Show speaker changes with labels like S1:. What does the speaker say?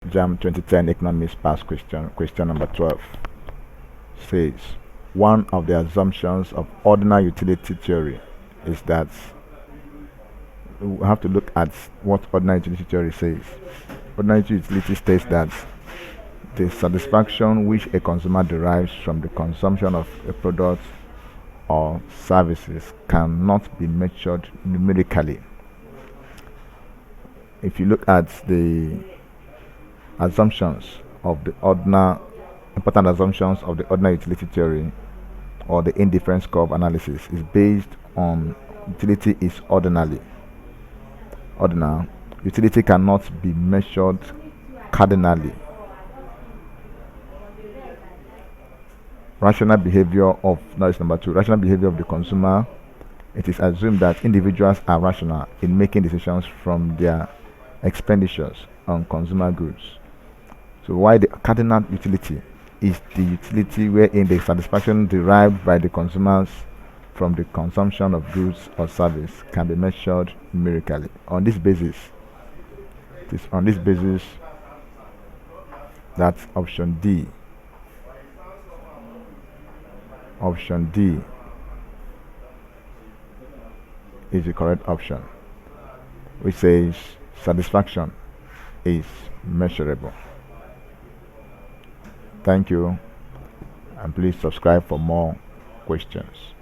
S1: Jamb 2010 Economics Past question number 12 says, one of the assumptions of ordinal utility theory is that we have to look at what ordinal utility theory says. Ordinal utility states that the satisfaction which a consumer derives from the consumption of a product or services cannot be measured numerically. If you look at the assumptions of the important assumptions of the ordinal utility theory or the indifference curve analysis is based on utility is ordinal. Utility cannot be measured cardinally. Rational behavior of number 2. Rational behavior of the consumer. It is assumed that individuals are rational in making decisions from their expenditures on consumer goods. So why the cardinal utility is the utility wherein the satisfaction derived by the consumers from the consumption of goods or service can be measured numerically. On this basis, it is on this basis that option D is the correct option, which says satisfaction is measurable. Thank you, and please subscribe for more questions.